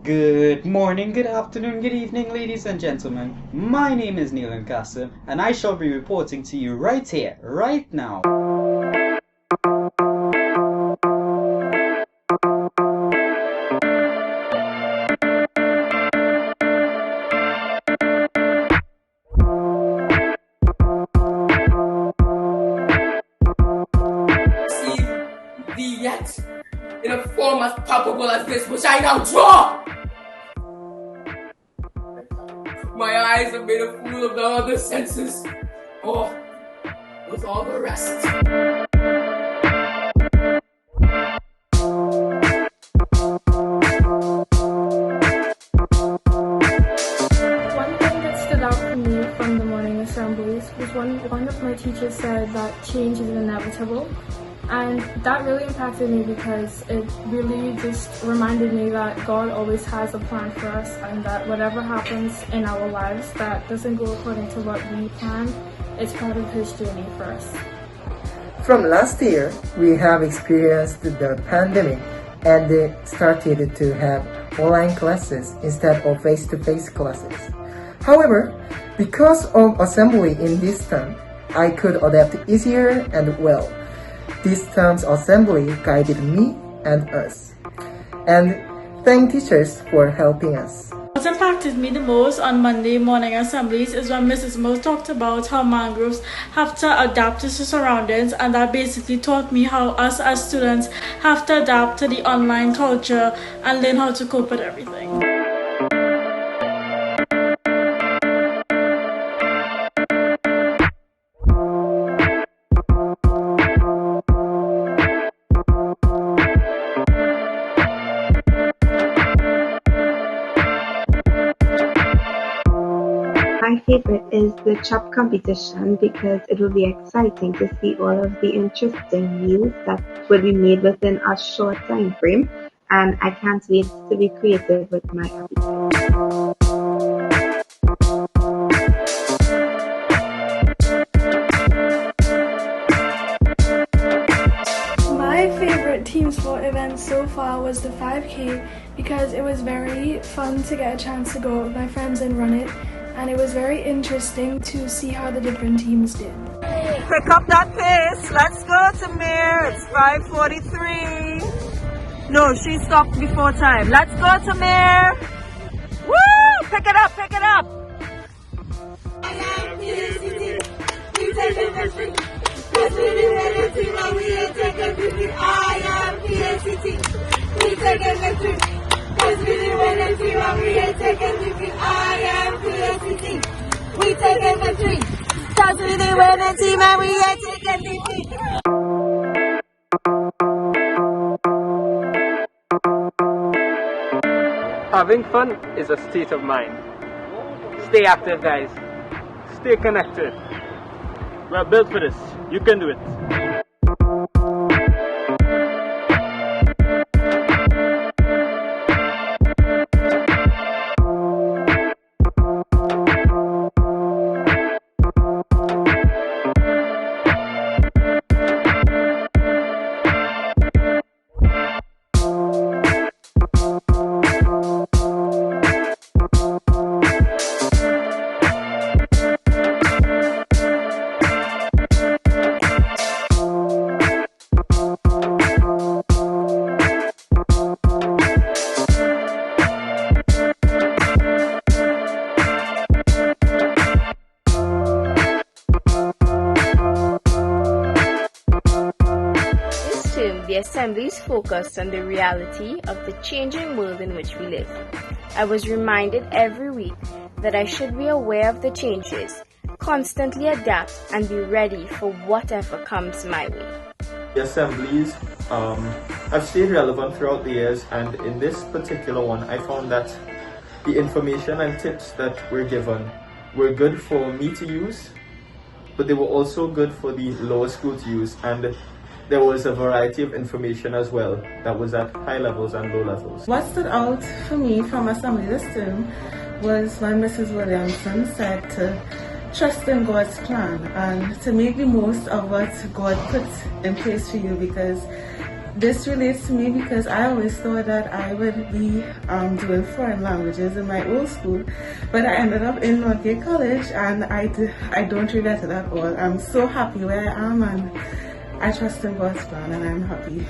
Good morning, good afternoon, good evening, ladies and gentlemen. My name is Neil Nkasa, and I shall be reporting to you right here, right now. Yet in a form as palpable as this, which I now draw. My eyes have made a fool of the other senses. Oh, with all the rest. One thing that stood out for me from the morning assemblies was one of my teachers said that change is inevitable. And that really impacted me because it really just reminded me that God always has a plan for us, and that whatever happens in our lives that doesn't go according to what we plan, it's part of His journey for us. From last year, we have experienced the pandemic and started to have online classes instead of face-to-face classes. However, because of assembly in this term, I could adapt easier and well. This term's assembly guided me and us. And thank teachers for helping us. What impacted me the most on Monday morning assemblies is when Mrs. Mills talked about how mangroves have to adapt to the surroundings, and that basically taught me how us as students have to adapt to the online culture and learn how to cope with everything. My favorite is the chop competition because it will be exciting to see all of the interesting meals that will be made within a short time frame, and I can't wait to be creative with my appetite. My favorite team sport event so far was the 5K because it was very fun to get a chance to go out with my friends and run it, and it was very interesting to see how the different teams did. Pick up that pace. Let's go, Tamir. It's 5:43. No, she stopped before time. Let's go, Tamir. Woo! Pick it up, pick it up. We take infantry. Cause we the winning team and we ain't taking defeat. Having fun is a state of mind. Stay active, guys. Stay connected. We're built for this. You can do it. The assemblies focused on the reality of the changing world in which we live. I was reminded every week that I should be aware of the changes, constantly adapt, and be ready for whatever comes my way. The assemblies have stayed relevant throughout the years, and in this particular one, I found that the information and tips that were given were good for me to use, but they were also good for the lower school to use, and there was a variety of information as well that was at high levels and low levels. What stood out for me from assembly this term was when Mrs. Williamson said to trust in God's plan and to make the most of what God put in place for you, because this relates to me because I always thought that I would be doing foreign languages in my old school, but I ended up in NorthGate College, and I don't regret it at all. I'm so happy where I am, and I trust in God's plan, and I'm happy.